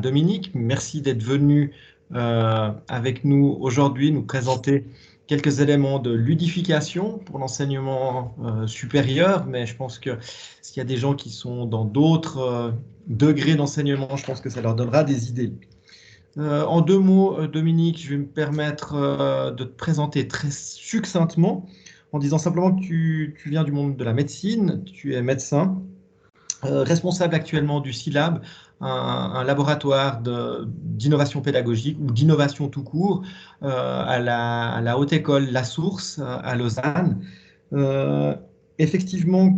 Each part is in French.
Dominique. Merci d'être venu avec nous aujourd'hui, nous présenter quelques éléments de ludification pour l'enseignement supérieur. Mais je pense que s'il y a des gens qui sont dans d'autres degrés d'enseignement, je pense que ça leur donnera des idées. En deux mots, Dominique, je vais me permettre de te présenter très succinctement en disant simplement que tu viens du monde de la médecine, tu es médecin responsable actuellement du SciLab, un laboratoire d'innovation pédagogique ou d'innovation tout court à la Haute École La Source à Lausanne. Euh, Effectivement,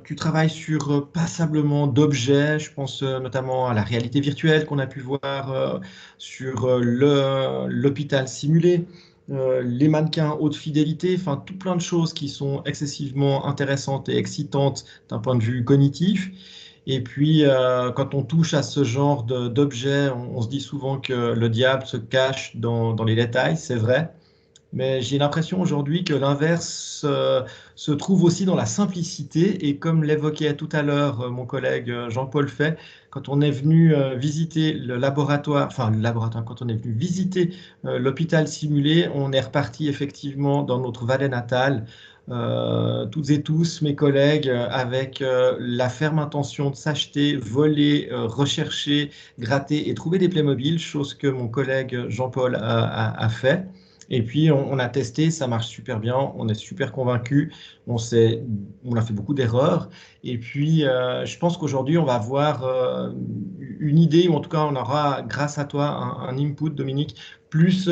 tu travailles sur passablement d'objets. Je pense notamment à la réalité virtuelle qu'on a pu voir sur l'hôpital simulé, les mannequins haute fidélité, enfin tout plein de choses qui sont excessivement intéressantes et excitantes d'un point de vue cognitif. Et puis, quand on touche à ce genre d'objets, on se dit souvent que le diable se cache dans les détails, c'est vrai. Mais j'ai l'impression aujourd'hui que l'inverse se trouve aussi dans la simplicité. Et comme l'évoquait tout à l'heure mon collègue Jean-Paul Fay, quand on est venu visiter le laboratoire, enfin le laboratoire, quand on est venu visiter l'hôpital simulé, on est reparti effectivement dans notre vallée natale, toutes et tous, mes collègues, avec la ferme intention de s'acheter, voler, rechercher, gratter et trouver des Playmobil, chose que mon collègue Jean-Paul a fait. Et puis, on a testé, ça marche super bien, on est super convaincu, on a fait beaucoup d'erreurs. Et puis, je pense qu'aujourd'hui, on va avoir une idée, ou en tout cas, on aura, grâce à toi, un input, Dominique, plus,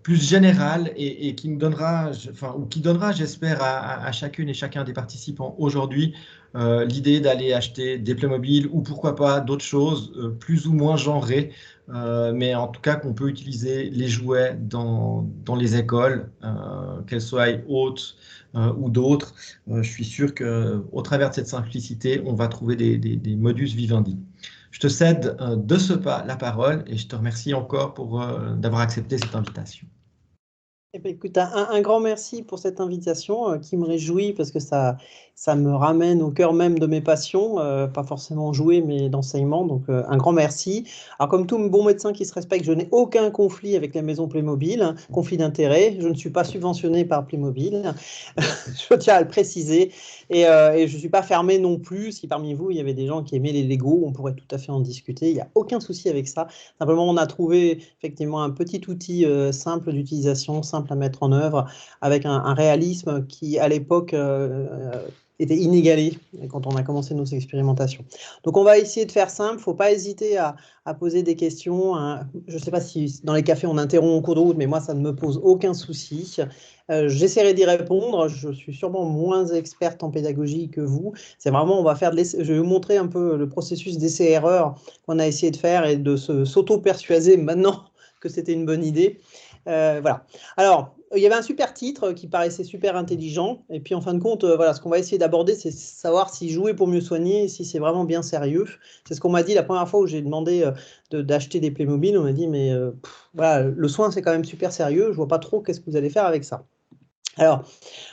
plus général et qui nous donnera, enfin, ou qui donnera, j'espère, à chacune et chacun des participants aujourd'hui l'idée d'aller acheter des Playmobil ou pourquoi pas d'autres choses plus ou moins genrées, mais en tout cas qu'on peut utiliser les jouets dans les écoles, qu'elles soient hautes ou d'autres. Je suis sûr qu'au travers de cette simplicité, on va trouver des modus vivendi. Je te cède de ce pas la parole et je te remercie encore pour d'avoir accepté cette invitation. Eh ben, écoute, un grand merci pour cette invitation qui me réjouit parce que ça me ramène au cœur même de mes passions, pas forcément jouer, mais d'enseignement. Donc, un grand merci. Alors, comme tout bon médecin qui se respecte, je n'ai aucun conflit avec la maison Playmobil, hein, conflit d'intérêt. Je ne suis pas subventionné par Playmobil. Je tiens à le préciser. Et je ne suis pas fermé non plus. Si parmi vous, il y avait des gens qui aimaient les Lego, on pourrait tout à fait en discuter. Il n'y a aucun souci avec ça. Simplement, on a trouvé effectivement un petit outil simple d'utilisation, simple à mettre en œuvre, avec un réalisme qui, à l'époque, était inégalé quand on a commencé nos expérimentations. Donc, on va essayer de faire simple. Il ne faut pas hésiter à poser des questions, hein. Je ne sais pas si dans les cafés, on interrompt en cours de route, mais moi, ça ne me pose aucun souci. J'essaierai d'y répondre. Je suis sûrement moins experte en pédagogie que vous. C'est vraiment, on va faire je vais vous montrer un peu le processus d'essai-erreur qu'on a essayé de faire et de s'auto-persuader maintenant que c'était une bonne idée. Voilà. Alors, il y avait un super titre qui paraissait super intelligent. Et puis, en fin de compte, voilà, ce qu'on va essayer d'aborder, c'est savoir si jouer pour mieux soigner, si c'est vraiment bien sérieux. C'est ce qu'on m'a dit la première fois où j'ai demandé d'acheter des Playmobil. On m'a dit, mais voilà, le soin, c'est quand même super sérieux. Je vois pas trop qu'est-ce que vous allez faire avec ça. Alors,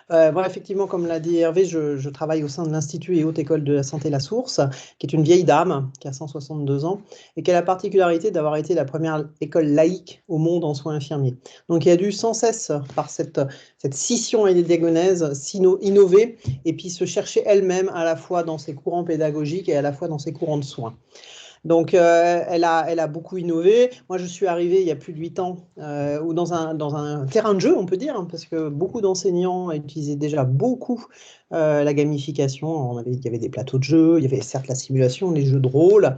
moi, effectivement, comme l'a dit Hervé, je travaille au sein de l'Institut et Haute École de la Santé La Source, qui est une vieille dame qui a 162 ans et qui a la particularité d'avoir été la première école laïque au monde en soins infirmiers. Donc, il a dû sans cesse, par cette scission et des diagonèses, innover et puis se chercher elle-même à la fois dans ses courants pédagogiques et à la fois dans ses courants de soins. Donc, elle a beaucoup innové. Moi, je suis arrivée il y a plus de 8 ans ou dans un terrain de jeu, on peut dire, hein, parce que beaucoup d'enseignants utilisaient déjà beaucoup la gamification. Il y avait des plateaux de jeux, il y avait certes la simulation, les jeux de rôle.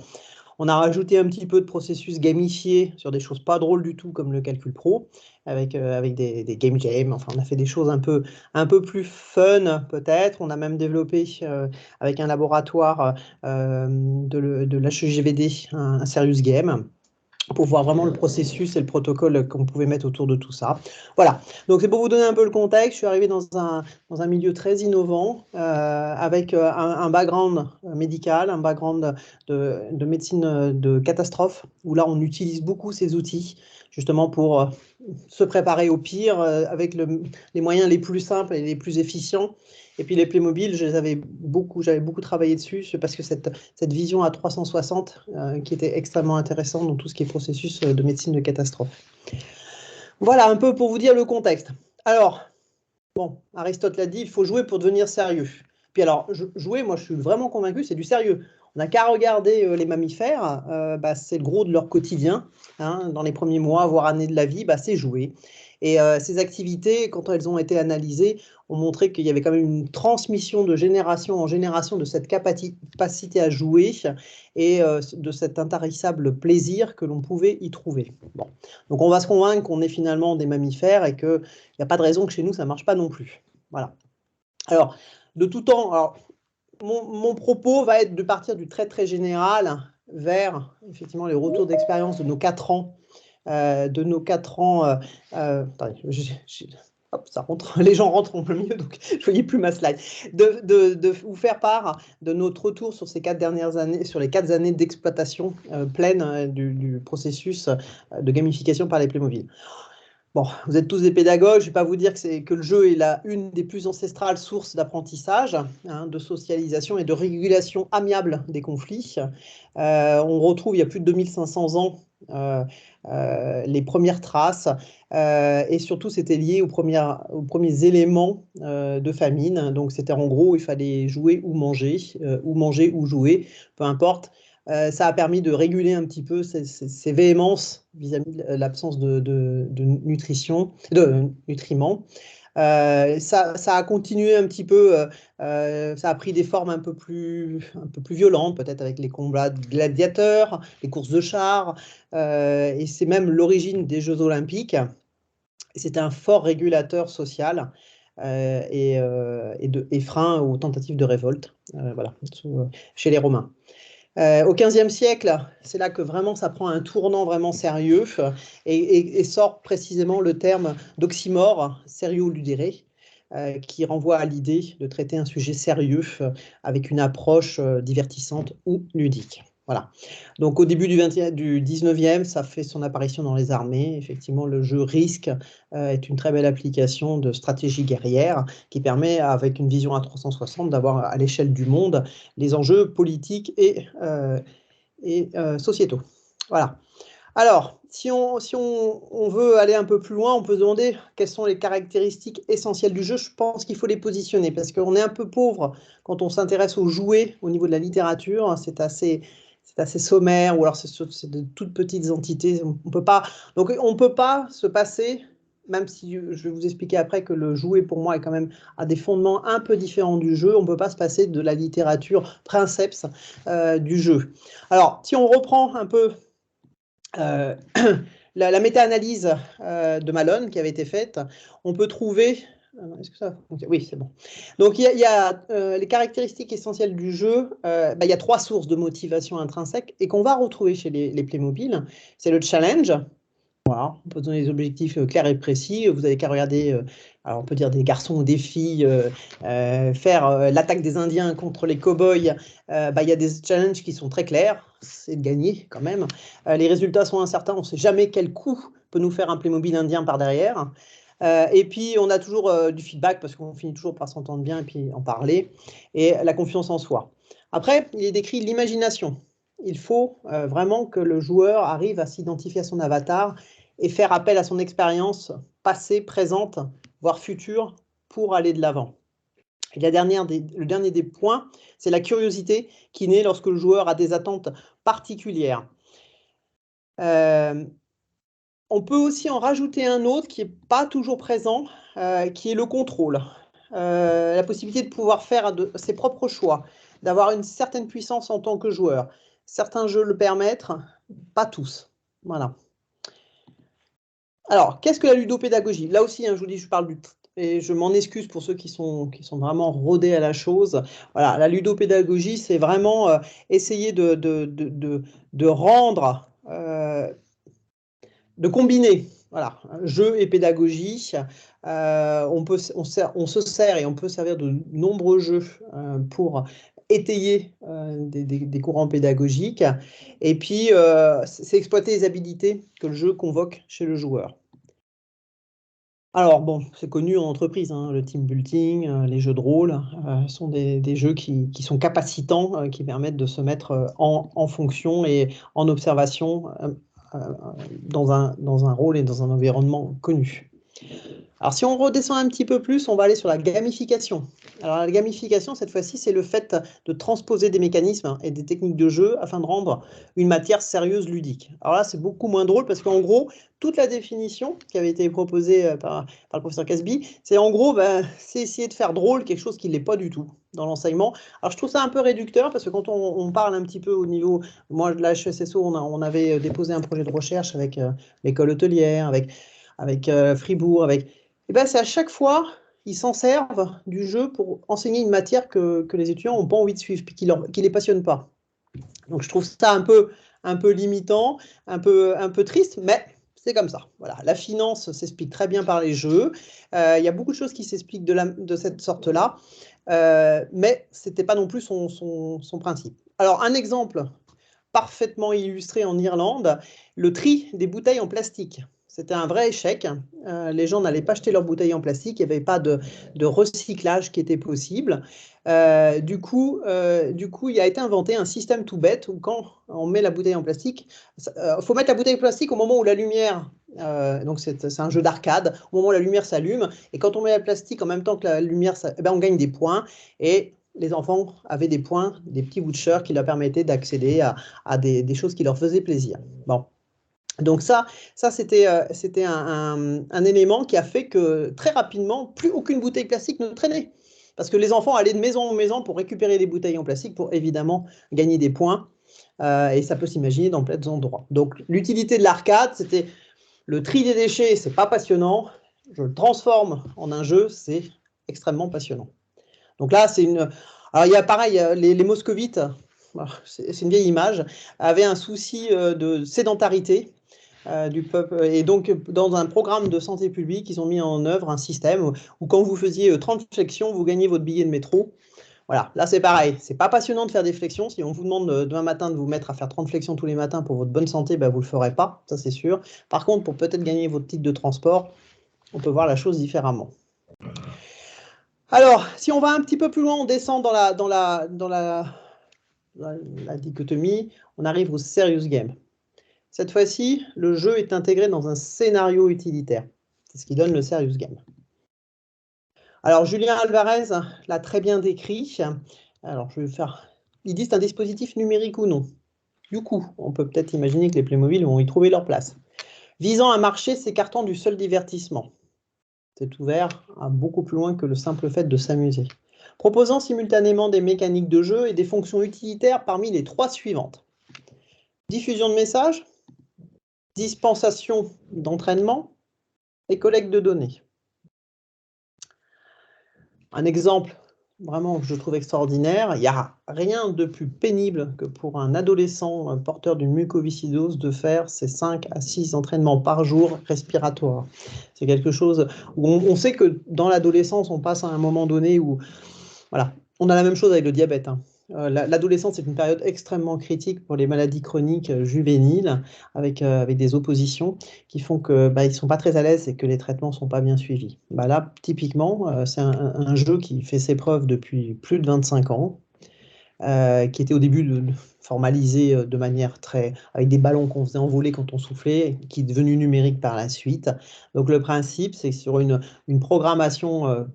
On a rajouté un petit peu de processus gamifié sur des choses pas drôles du tout, comme le calcul pro, avec des game jams. Enfin, on a fait des choses un peu plus fun, peut-être. On a même développé, avec un laboratoire de l'HEGVD, un serious game, pour voir vraiment le processus et le protocole qu'on pouvait mettre autour de tout ça. Voilà, donc c'est pour vous donner un peu le contexte. Je suis arrivé dans un milieu très innovant, avec un background médical, un background de médecine de catastrophe, où là on utilise beaucoup ces outils, justement pour se préparer au pire, avec les moyens les plus simples et les plus efficients. Et puis les Playmobil, j'avais beaucoup travaillé dessus parce que cette vision à 360 qui était extrêmement intéressante dans tout ce qui est processus de médecine de catastrophe. Voilà un peu pour vous dire le contexte. Alors, bon, Aristote l'a dit, il faut jouer pour devenir sérieux. Puis alors, jouer, moi je suis vraiment convaincu, c'est du sérieux. On n'a qu'à regarder les mammifères, c'est le gros de leur quotidien, hein, dans les premiers mois, voire années de la vie, c'est jouer. Et ces activités, quand elles ont été analysées, ont montré qu'il y avait quand même une transmission de génération en génération de cette capacité à jouer et de cet intarissable plaisir que l'on pouvait y trouver. Bon. Donc on va se convaincre qu'on est finalement des mammifères et qu'il n'y a pas de raison que chez nous ça ne marche pas non plus. Voilà. Alors, de tout temps, alors, mon propos va être de partir du très très général vers effectivement les retours d'expérience de nos 4 ans. Attendez, hop, ça rentre, les gens rentrent en plein milieu, donc je ne voyais plus ma slide. De vous faire part de notre retour sur ces 4 dernières années, sur les 4 années d'exploitation pleine du processus de gamification par les Playmobil. Bon, vous êtes tous des pédagogues, je ne vais pas vous dire que le jeu est une des plus ancestrales sources d'apprentissage, hein, de socialisation et de régulation amiable des conflits. On retrouve, il y a plus de 2500 ans, les premières traces, et surtout c'était lié aux premiers éléments de famine. Donc c'était en gros, il fallait jouer ou manger ou jouer, peu importe. Ça a permis de réguler un petit peu ces véhémences vis-à-vis de l'absence de nutrition, de nutriments. Ça a continué un petit peu, ça a pris des formes un peu plus violentes, peut-être avec les combats de gladiateurs, les courses de chars, et c'est même l'origine des Jeux olympiques. C'était un fort régulateur social et frein aux tentatives de révolte, voilà, chez les Romains. Au XVe siècle, c'est là que vraiment ça prend un tournant vraiment sérieux et sort précisément le terme d'oxymore, serio-ludere, qui renvoie à l'idée de traiter un sujet sérieux avec une approche divertissante ou ludique. Voilà. Donc au début du 19e, ça fait son apparition dans les armées. Effectivement, le jeu Risque est une très belle application de stratégie guerrière qui permet, avec une vision à 360, d'avoir à l'échelle du monde les enjeux politiques et sociétaux. Voilà. Alors, si on veut aller un peu plus loin, on peut se demander quelles sont les caractéristiques essentielles du jeu. Je pense qu'il faut les positionner parce qu'on est un peu pauvre quand on s'intéresse aux jouets au niveau de la littérature. C'est assez sommaire, ou alors c'est de toutes petites entités. On peut pas se passer, même si je vais vous expliquer après que le jouet pour moi est quand même à des fondements un peu différents du jeu, on ne peut pas se passer de la littérature princeps du jeu. Alors, si on reprend un peu la méta-analyse de Malone qui avait été faite, on peut trouver... Est-ce que ça... Oui, c'est bon. Donc, il y a les caractéristiques essentielles du jeu. Il y a 3 sources de motivation intrinsèque et qu'on va retrouver chez les Playmobil. C'est le challenge. Voilà, on peut donner des objectifs clairs et précis. Vous n'avez qu'à regarder, alors on peut dire des garçons ou des filles, faire l'attaque des Indiens contre les cow-boys. Il y a des challenges qui sont très clairs, c'est de gagner quand même. Les résultats sont incertains, on ne sait jamais quel coup peut nous faire un Playmobil indien par derrière. Et puis on a toujours du feedback parce qu'on finit toujours par s'entendre bien et puis en parler. Et la confiance en soi. Après, il est décrit l'imagination. Il faut vraiment que le joueur arrive à s'identifier à son avatar et faire appel à son expérience passée, présente, voire future, pour aller de l'avant. Et le dernier des points, c'est la curiosité qui naît lorsque le joueur a des attentes particulières. On peut aussi en rajouter un autre qui n'est pas toujours présent, qui est le contrôle. La possibilité de pouvoir faire ses propres choix, d'avoir une certaine puissance en tant que joueur. Certains jeux le permettent, pas tous. Voilà. Alors, qu'est-ce que la ludopédagogie? Là aussi, je vous dis, je parle et je m'en excuse pour ceux qui sont vraiment rodés à la chose. Voilà, la ludopédagogie, c'est vraiment essayer de rendre, de combiner, voilà, jeu et pédagogie. On se sert et on peut servir de nombreux jeux pour étayer des courants pédagogiques. Et puis, c'est exploiter les habilités que le jeu convoque chez le joueur. Alors bon, c'est connu en entreprise, hein, le team building, les jeux de rôle sont des jeux qui sont capacitants, qui permettent de se mettre en fonction et en observation euh, dans un rôle et dans un environnement connu. Alors, si on redescend un petit peu plus, on va aller sur la gamification. Alors, la gamification, cette fois-ci, c'est le fait de transposer des mécanismes et des techniques de jeu afin de rendre une matière sérieuse ludique. Alors là, c'est beaucoup moins drôle parce qu'en gros, toute la définition qui avait été proposée par le professeur Casby, c'est en gros, c'est essayer de faire drôle quelque chose qui ne l'est pas du tout dans l'enseignement. Alors, je trouve ça un peu réducteur parce que quand on parle un petit peu au niveau, moi, de la HESSO, on avait déposé un projet de recherche avec l'école hôtelière, avec Fribourg, et ben, c'est à chaque fois, ils s'en servent du jeu pour enseigner une matière que les étudiants n'ont pas envie de suivre, puis qui ne les passionne pas. Donc je trouve ça un peu limitant, un peu triste, mais c'est comme ça. Voilà. La finance s'explique très bien par les jeux. Il y a beaucoup de choses qui s'expliquent de cette sorte-là, mais ce n'était pas non plus son principe. Alors un exemple parfaitement illustré en Irlande, le tri des bouteilles en plastique. C'était un vrai échec. Les gens n'allaient pas jeter leurs bouteilles en plastique. Il n'y avait pas de recyclage qui était possible. Du coup, il a été inventé un système tout bête où quand on met la bouteille en plastique, faut mettre la bouteille en plastique au moment où la lumière, donc c'est un jeu d'arcade, au moment où la lumière s'allume. Et quand on met le plastique en même temps que la lumière, on gagne des points. Et les enfants avaient des points, des petits vouchers qui leur permettaient d'accéder à des choses qui leur faisaient plaisir. Bon. Donc ça c'était un élément qui a fait que très rapidement, plus aucune bouteille plastique ne traînait. Parce que les enfants allaient de maison en maison pour récupérer des bouteilles en plastique pour évidemment gagner des points. Et ça peut s'imaginer dans plein d'endroits. Donc l'utilité de l'arcade, c'était le tri des déchets, c'est pas passionnant. Je le transforme en un jeu, c'est extrêmement passionnant. Donc là, c'est une... Alors il y a pareil, les moscovites, c'est une vieille image, avaient un souci de sédentarité du peuple. Et donc, dans un programme de santé publique, ils ont mis en œuvre un système où quand vous faisiez 30 flexions, vous gagnez votre billet de métro. Voilà, là c'est pareil, c'est pas passionnant de faire des flexions. Si on vous demande demain matin de vous mettre à faire 30 flexions tous les matins pour votre bonne santé, vous ne le ferez pas, ça c'est sûr. Par contre, pour peut-être gagner votre titre de transport, on peut voir la chose différemment. Alors, si on va un petit peu plus loin, on descend dans la dichotomie, on arrive au serious game. Cette fois-ci, le jeu est intégré dans un scénario utilitaire. C'est ce qui donne le serious game. Alors, Julien Alvarez l'a très bien décrit. Alors, je vais faire... Il dit c'est un dispositif numérique ou non. Du coup, on peut peut-être imaginer que les Playmobil vont y trouver leur place. Visant un marché s'écartant du seul divertissement. C'est ouvert à beaucoup plus loin que le simple fait de s'amuser. Proposant simultanément des mécaniques de jeu et des fonctions utilitaires parmi les trois suivantes. Diffusion de messages, dispensation d'entraînement et collecte de données. Un exemple vraiment que je trouve extraordinaire, il n'y a rien de plus pénible que pour un adolescent porteur d'une mucoviscidose de faire ses 5 à 6 entraînements par jour respiratoires. C'est quelque chose où on sait que dans l'adolescence, on passe à un moment donné où, voilà, on a la même chose avec le diabète. L'adolescence est une période extrêmement critique pour les maladies chroniques juvéniles avec des oppositions qui font qu'ils ne sont pas très à l'aise et que les traitements ne sont pas bien suivis. Là, typiquement, c'est un jeu qui fait ses preuves depuis plus de 25 ans, qui était au début formalisé de manière avec des ballons qu'on faisait envoler quand on soufflait, qui est devenu numérique par la suite. Donc le principe, c'est sur une programmation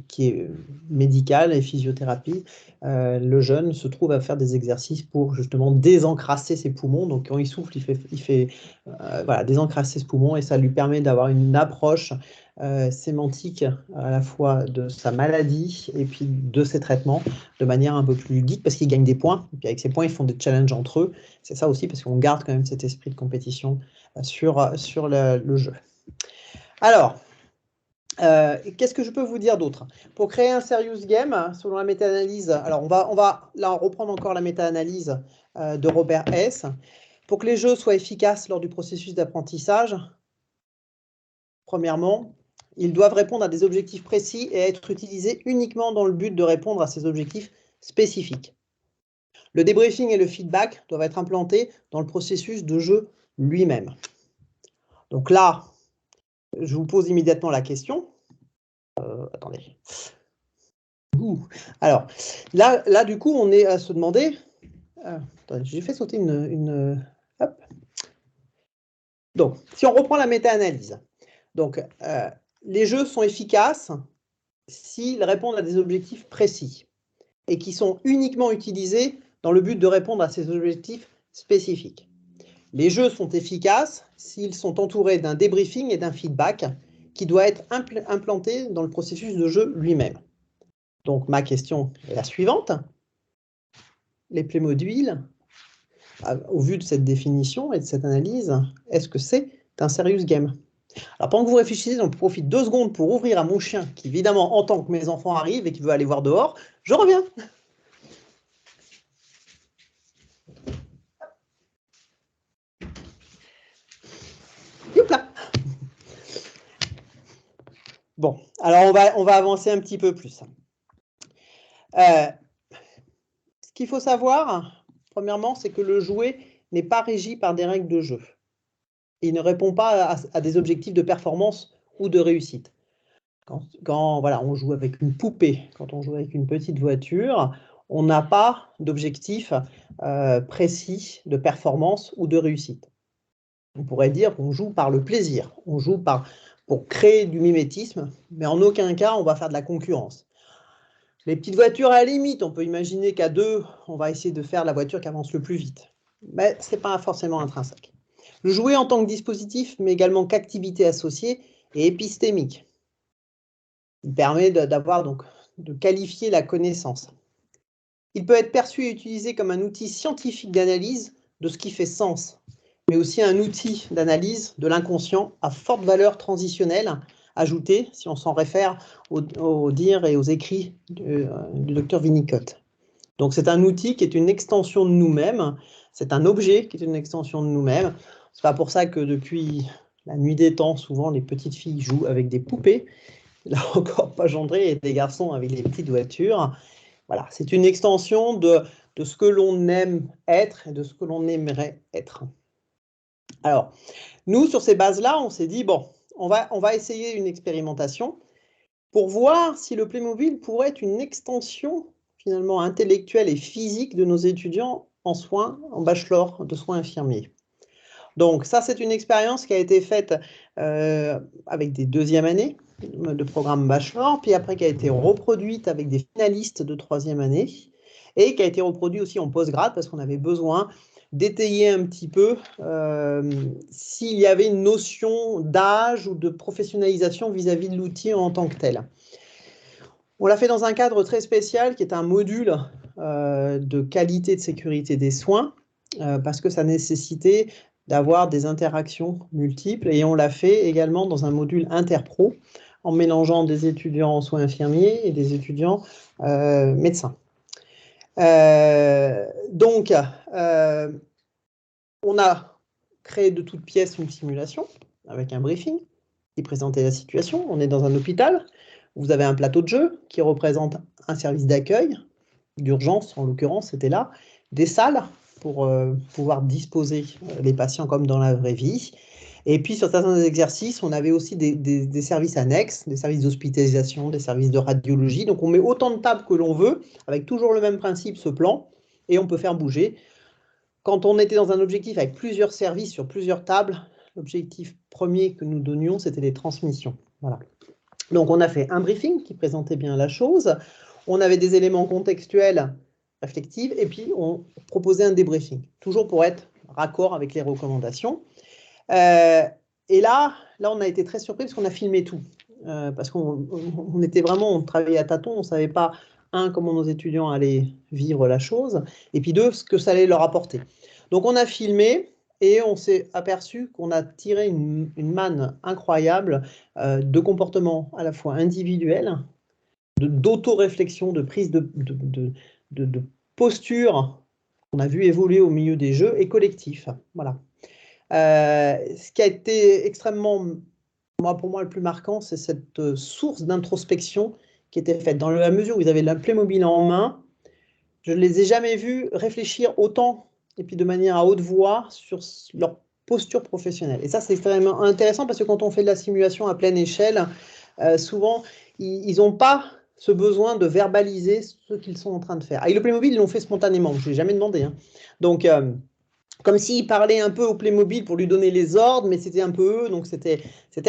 qui est médicale et physiothérapie, le jeune se trouve à faire des exercices pour justement désencrasser ses poumons. Donc quand il souffle, il fait voilà, désencrasser ses poumons et ça lui permet d'avoir une approche sémantique à la fois de sa maladie et puis de ses traitements de manière un peu plus ludique parce qu'ils gagnent des points. Et puis avec ces points, ils font des challenges entre eux. C'est ça aussi parce qu'on garde quand même cet esprit de compétition sur le jeu. Alors, qu'est-ce que je peux vous dire d'autre? Pour créer un serious game, selon la méta-analyse, alors on va là reprendre encore la méta-analyse de Robert Hess. Pour que les jeux soient efficaces lors du processus d'apprentissage, premièrement, ils doivent répondre à des objectifs précis et être utilisés uniquement dans le but de répondre à ces objectifs spécifiques. Le débriefing et le feedback doivent être implantés dans le processus de jeu lui-même. Donc là, je vous pose immédiatement la question. Attendez. Alors, là, du coup, on est à se demander... attendez, j'ai fait sauter une... Hop. Donc, si on reprend la méta-analyse, donc, les jeux sont efficaces s'ils répondent à des objectifs précis et qui sont uniquement utilisés dans le but de répondre à ces objectifs spécifiques. Les jeux sont efficaces s'ils sont entourés d'un débriefing et d'un feedback qui doit être implanté dans le processus de jeu lui-même. Donc, ma question est la suivante. Les Playmobil, au vu de cette définition et de cette analyse, est-ce que c'est un serious game? Alors, pendant que vous réfléchissez, j'en profite 2 secondes pour ouvrir à mon chien qui, évidemment, entend que mes enfants arrivent et qui veut aller voir dehors. Je reviens. Youpla. Bon, alors on va avancer un petit peu plus. Ce qu'il faut savoir, premièrement, c'est que le jouet n'est pas régi par des règles de jeu. Il ne répond pas à des objectifs de performance ou de réussite. Quand voilà, on joue avec une poupée, quand on joue avec une petite voiture, on n'a pas d'objectif précis de performance ou de réussite. On pourrait dire qu'on joue par le plaisir, on joue pour créer du mimétisme, mais en aucun cas on va faire de la concurrence. Les petites voitures, à la limite, on peut imaginer qu'à 2, on va essayer de faire la voiture qui avance le plus vite. Mais ce n'est pas forcément intrinsèque. Le jouet en tant que dispositif, mais également qu'activité associée, est épistémique. Il permet de qualifier la connaissance. Il peut être perçu et utilisé comme un outil scientifique d'analyse de ce qui fait sens, mais aussi un outil d'analyse de l'inconscient à forte valeur transitionnelle, ajoutée, si on s'en réfère aux dires et aux écrits du docteur Winnicott. Donc c'est un outil qui est une extension de nous-mêmes, c'est un objet qui est une extension de nous-mêmes. C'est pas pour ça que depuis la nuit des temps, souvent les petites filles jouent avec des poupées. Là encore, pas gendré, et des garçons avec les petites voitures. Voilà, c'est une extension de ce que l'on aime être et de ce que l'on aimerait être. Alors, nous, sur ces bases-là, on s'est dit, bon, on va essayer une expérimentation pour voir si le Playmobil pourrait être une extension finalement intellectuelle et physique de nos étudiants en soins, en bachelor de soins infirmiers. Donc ça, c'est une expérience qui a été faite avec des 2e années de programme bachelor, puis après qui a été reproduite avec des finalistes de 3e année, et qui a été reproduite aussi en postgrad parce qu'on avait besoin d'étayer un petit peu s'il y avait une notion d'âge ou de professionnalisation vis-à-vis de l'outil en tant que tel. On l'a fait dans un cadre très spécial qui est un module de qualité de sécurité des soins parce que ça nécessitait d'avoir des interactions multiples et on l'a fait également dans un module interpro en mélangeant des étudiants en soins infirmiers et des étudiants médecins. Donc, on a créé de toutes pièces une simulation avec un briefing qui présentait la situation. On est dans un hôpital. Vous avez un plateau de jeu qui représente un service d'accueil, d'urgence en l'occurrence, c'était là, des salles pour pouvoir disposer les patients comme dans la vraie vie. Et puis sur certains exercices, on avait aussi des services annexes, des services d'hospitalisation, des services de radiologie. Donc on met autant de tables que l'on veut, avec toujours le même principe, ce plan, et on peut faire bouger. Quand on était dans un objectif avec plusieurs services sur plusieurs tables, l'objectif premier que nous donnions, c'était les transmissions. Voilà. Donc, on a fait un briefing qui présentait bien la chose. On avait des éléments contextuels réflectifs et puis on proposait un débriefing, toujours pour être raccord avec les recommandations. Et là, on a été très surpris parce qu'on a filmé tout. Parce qu'on était vraiment, on travaillait à tâtons, on ne savait pas, un, comment nos étudiants allaient vivre la chose, et puis deux, ce que ça allait leur apporter. Donc, on a filmé. Et on s'est aperçu qu'on a tiré une manne incroyable de comportements à la fois individuels, d'auto-réflexion, de prise de posture qu'on a vu évoluer au milieu des jeux et collectif. Voilà. Ce qui a été extrêmement, pour moi, le plus marquant, c'est cette source d'introspection qui était faite. Dans la mesure où ils avaient la Playmobil en main, je ne les ai jamais vus réfléchir autant et puis de manière à haute voix sur leur posture professionnelle. Et ça, c'est extrêmement intéressant parce que quand on fait de la simulation à pleine échelle, souvent, ils n'ont pas ce besoin de verbaliser ce qu'ils sont en train de faire. Avec le Playmobil, ils l'ont fait spontanément, je ne l'ai jamais demandé. Hein. Donc, comme s'ils parlaient un peu au Playmobil pour lui donner les ordres, mais c'était un peu eux, donc c'était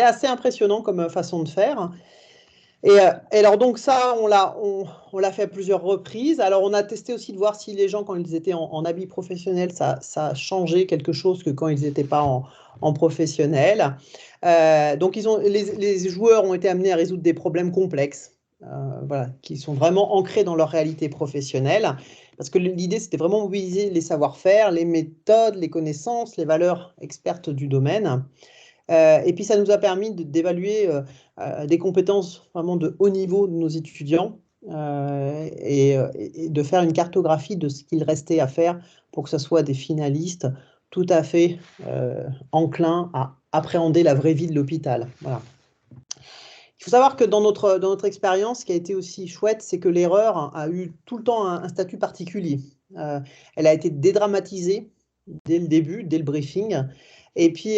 assez impressionnant comme façon de faire. Et alors donc ça, on l'a fait à plusieurs reprises. Alors on a testé aussi de voir si les gens, quand ils étaient en habit professionnel, ça changeait quelque chose que quand ils n'étaient pas en professionnel. Donc les joueurs ont été amenés à résoudre des problèmes complexes, voilà, qui sont vraiment ancrés dans leur réalité professionnelle. Parce que l'idée, c'était vraiment mobiliser les savoir-faire, les méthodes, les connaissances, les valeurs expertes du domaine. Et puis, ça nous a permis d'évaluer des compétences vraiment de haut niveau de nos étudiants et de faire une cartographie de ce qu'il restait à faire pour que ce soit des finalistes tout à fait enclins à appréhender la vraie vie de l'hôpital. Voilà. Il faut savoir que dans notre expérience, ce qui a été aussi chouette, c'est que l'erreur a eu tout le temps un statut particulier. Elle a été dédramatisée dès le début, dès le briefing. Et puis,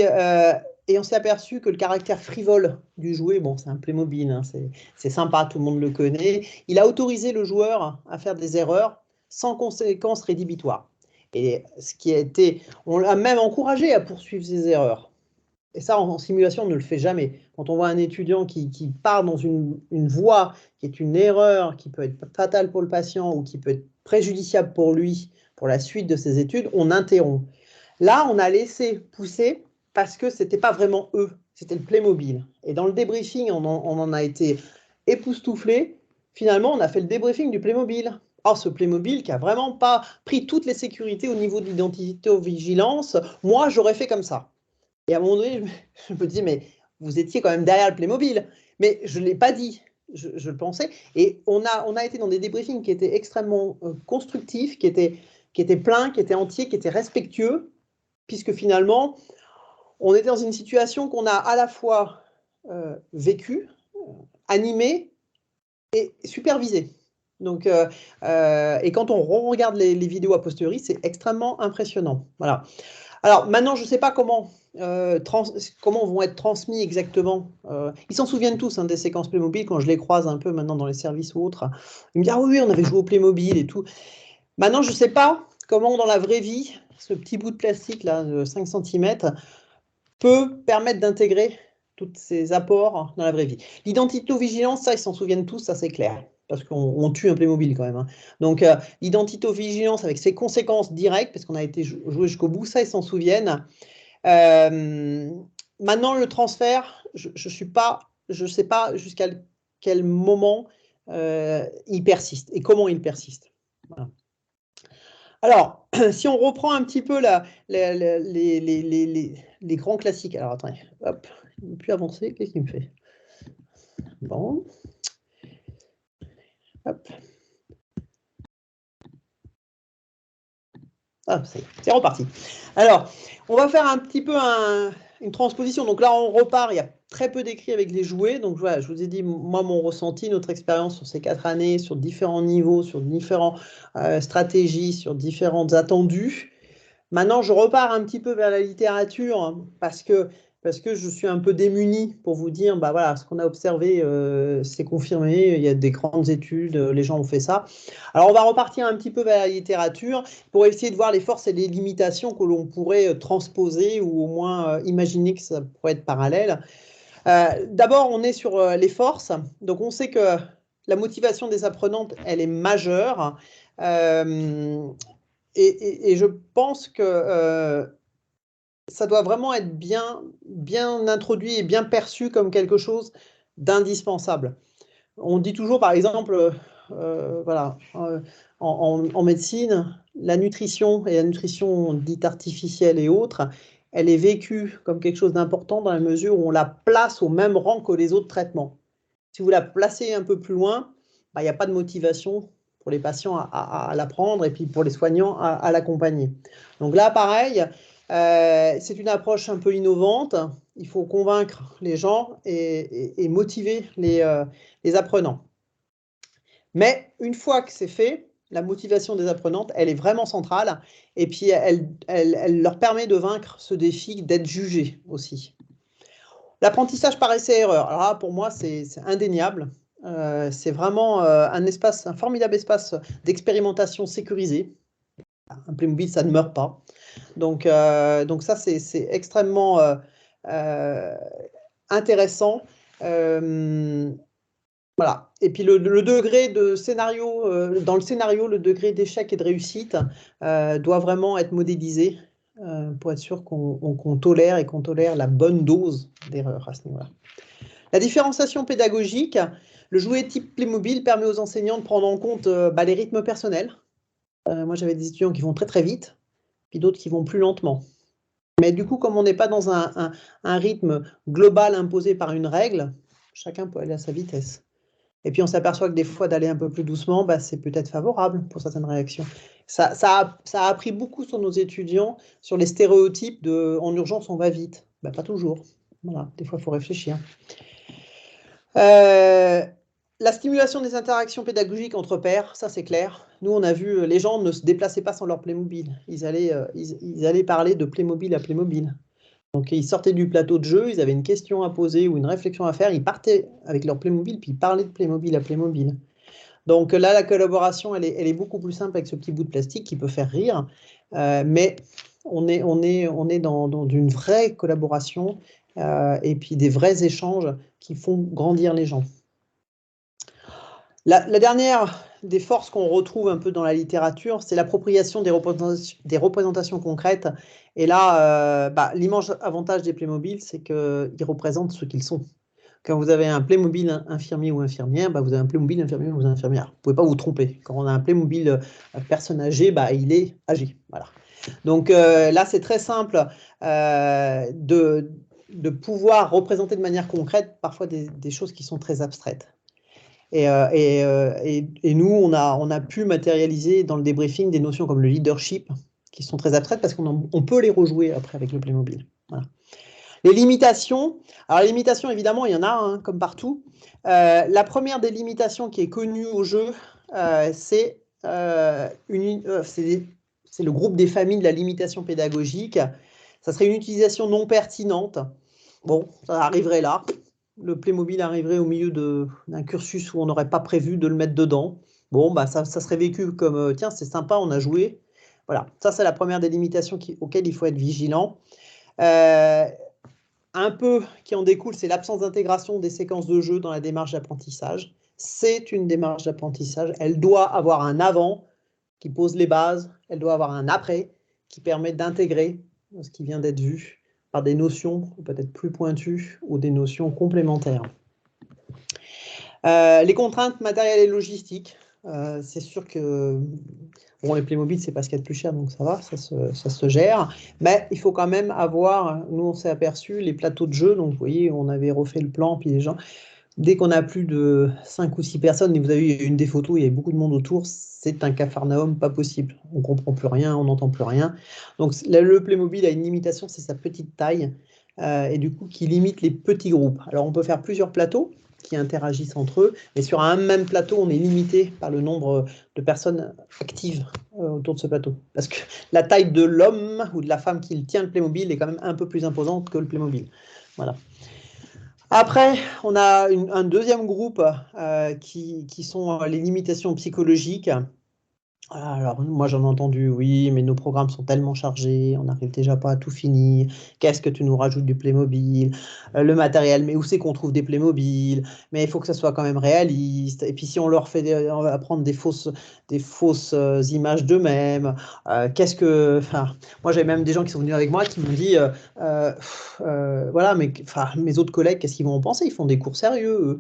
et on s'est aperçu que le caractère frivole du jouet, bon, c'est un Playmobil, hein, c'est sympa, tout le monde le connaît, il a autorisé le joueur à faire des erreurs sans conséquences rédhibitoires. Et ce qui a été, on l'a même encouragé à poursuivre ses erreurs. Et ça, en simulation, on ne le fait jamais. Quand on voit un étudiant qui part dans une voie qui est une erreur, qui peut être fatale pour le patient ou qui peut être préjudiciable pour lui, pour la suite de ses études, on interrompt. Là, on a laissé pousser parce que ce n'était pas vraiment eux, c'était le Playmobil. Et dans le débriefing, on en a été époustouflé. Finalement, on a fait le débriefing du Playmobil. Oh, ce Playmobil qui n'a vraiment pas pris toutes les sécurités au niveau de l'identité-vigilance, moi, j'aurais fait comme ça. Et à un moment donné, je me dis, mais vous étiez quand même derrière le Playmobil. Mais je ne l'ai pas dit, je le pensais. Et on a été dans des débriefings qui étaient extrêmement constructifs, qui étaient pleins, qui étaient entiers, qui étaient respectueux, puisque finalement, on était dans une situation qu'on a à la fois vécue, animée et supervisée. Donc, et quand on regarde les vidéos a posteriori, c'est extrêmement impressionnant. Voilà. Alors maintenant, je ne sais pas comment vont être transmis exactement. Ils s'en souviennent tous hein, des séquences Playmobil quand je les croise un peu maintenant dans les services ou autres. Ils me disent ah oui, on avait joué au Playmobil et tout. Maintenant, je ne sais pas comment dans la vraie vie, ce petit bout de plastique là de 5 cm peut permettre d'intégrer tous ces apports dans la vraie vie. L'identito-vigilance, ça, ils s'en souviennent tous, ça c'est clair. Parce qu'on tue un Playmobil quand même. Hein. Donc, l'identito-vigilance avec ses conséquences directes, parce qu'on a été joué jusqu'au bout, ça, ils s'en souviennent. Maintenant, le transfert, je ne sais pas jusqu'à quel moment il persiste et comment il persiste. Voilà. Alors, si on reprend un petit peu les grands classiques. Alors, attendez, hop, il ne peut plus avancer. Qu'est-ce qu'il me fait? Bon. Hop. Ah, c'est reparti. Alors, on va faire un petit peu une transposition. Donc là, on repart. Il y a très peu d'écrits avec les jouets. Donc voilà, je vous ai dit, moi, mon ressenti, notre expérience sur ces 4 années, sur différents niveaux, sur différentes stratégies, sur différentes attendus. Maintenant, je repars un petit peu vers la littérature hein, parce que je suis un peu démuni pour vous dire, bah voilà, ce qu'on a observé, c'est confirmé, il y a des grandes études, les gens ont fait ça. Alors, on va repartir un petit peu vers la littérature pour essayer de voir les forces et les limitations que l'on pourrait transposer ou au moins imaginer que ça pourrait être parallèle. D'abord, on est sur les forces. Donc, on sait que la motivation des apprenantes, elle est majeure. Et je pense que ça doit vraiment être bien introduit et bien perçu comme quelque chose d'indispensable. On dit toujours, par exemple, voilà, en médecine, la nutrition et la nutrition dite artificielle et autres, elle est vécue comme quelque chose d'important dans la mesure où on la place au même rang que les autres traitements. Si vous la placez un peu plus loin, bah, il n'y a pas de motivation pour les patients à la prendre et puis pour les soignants à l'accompagner. Donc là, pareil, c'est une approche un peu innovante. Il faut convaincre les gens et motiver les apprenants. Mais une fois que c'est fait, la motivation des apprenantes, elle est vraiment centrale. Et puis, elle leur permet de vaincre ce défi d'être jugées aussi. L'apprentissage par essai-erreur, alors là, pour moi, c'est indéniable. C'est vraiment un formidable espace d'expérimentation sécurisé. Un Playmobil, ça ne meurt pas. Donc ça, c'est extrêmement intéressant. Voilà. Et puis le degré de scénario, dans le scénario, le degré d'échec et de réussite doit vraiment être modélisé pour être sûr qu'on tolère et qu'on tolère la bonne dose d'erreur à ce niveau-là. La différenciation pédagogique, le jouet type Playmobil permet aux enseignants de prendre en compte les rythmes personnels. Moi, j'avais des étudiants qui vont très très vite, puis d'autres qui vont plus lentement. Mais du coup, comme on n'est pas dans un rythme global imposé par une règle, chacun peut aller à sa vitesse. Et puis on s'aperçoit que des fois, d'aller un peu plus doucement, c'est peut-être favorable pour certaines réactions. Ça a appris beaucoup sur nos étudiants, sur les stéréotypes de « en urgence, on va vite ». Pas toujours. Voilà, des fois, il faut réfléchir. La stimulation des interactions pédagogiques entre pairs, ça c'est clair. Nous, on a vu, les gens ne se déplaçaient pas sans leur Playmobil. Ils allaient parler de Playmobil à Playmobil. Donc, ils sortaient du plateau de jeu, ils avaient une question à poser ou une réflexion à faire, ils partaient avec leur Playmobil, puis ils parlaient de Playmobil à Playmobil. Donc là, la collaboration, elle est beaucoup plus simple avec ce petit bout de plastique qui peut faire rire, mais on est dans une vraie collaboration et puis des vrais échanges qui font grandir les gens. La dernière des forces qu'on retrouve un peu dans la littérature, c'est l'appropriation des représentations concrètes. Et là, l'immense avantage des Playmobil, c'est qu'ils représentent ce qu'ils sont. Quand vous avez un Playmobil infirmier ou infirmière, vous avez un Playmobil infirmier ou infirmière. Vous ne pouvez pas vous tromper. Quand on a un Playmobil personne âgée, il est âgé. Voilà. Donc là, c'est très simple de pouvoir représenter de manière concrète parfois des choses qui sont très abstraites. Et nous, on a pu matérialiser dans le débriefing des notions comme le leadership, qui sont très abstraites parce qu'on peut les rejouer après avec le Playmobil. Voilà. Les limitations. Alors les limitations, évidemment, il y en a, comme partout. La première des limitations qui est connue au jeu, c'est le groupe des familles de la limitation pédagogique. Ça serait une utilisation non pertinente. Bon, ça arriverait là. Le Playmobil arriverait au milieu d'un cursus où on n'aurait pas prévu de le mettre dedans. Bon, ça serait vécu comme tiens, c'est sympa, on a joué. Voilà, ça c'est la première des limitations auxquelles il faut être vigilant. Un peu qui en découle, c'est l'absence d'intégration des séquences de jeu dans la démarche d'apprentissage. C'est une démarche d'apprentissage. Elle doit avoir un avant qui pose les bases. Elle doit avoir un après qui permet d'intégrer ce qui vient d'être vu par des notions peut-être plus pointues ou des notions complémentaires. Les contraintes matérielles et logistiques, c'est sûr que bon, les Playmobil, c'est pas ce qu'il y a de plus cher, donc ça va, ça se gère. Mais il faut quand même avoir, nous on s'est aperçu, les plateaux de jeu, donc vous voyez, on avait refait le plan, puis les gens, dès qu'on a plus de 5 ou 6 personnes, et vous avez eu une des photos, il y avait beaucoup de monde autour, c'est un capharnaüm pas possible. On ne comprend plus rien, on n'entend plus rien. Donc le Playmobil a une limitation, c'est sa petite taille, et du coup qui limite les petits groupes. Alors on peut faire plusieurs plateaux qui interagissent entre eux, mais sur un même plateau, on est limité par le nombre de personnes actives autour de ce plateau. Parce que la taille de l'homme ou de la femme qui tient le Playmobil est quand même un peu plus imposante que le Playmobil. Voilà. Après, on a un deuxième groupe qui sont les limitations psychologiques. Alors, moi, j'en ai entendu, oui, mais nos programmes sont tellement chargés, on n'arrive déjà pas à tout finir. Qu'est-ce que tu nous rajoutes du Playmobil? Le matériel, mais où c'est qu'on trouve des Playmobil? Mais il faut que ça soit quand même réaliste. Et puis, si on leur fait, on va prendre des fausses images d'eux-mêmes. Enfin, moi, j'avais même des gens qui sont venus avec moi qui m'ont dit, voilà, mais mes autres collègues, qu'est-ce qu'ils vont en penser? Ils font des cours sérieux, eux.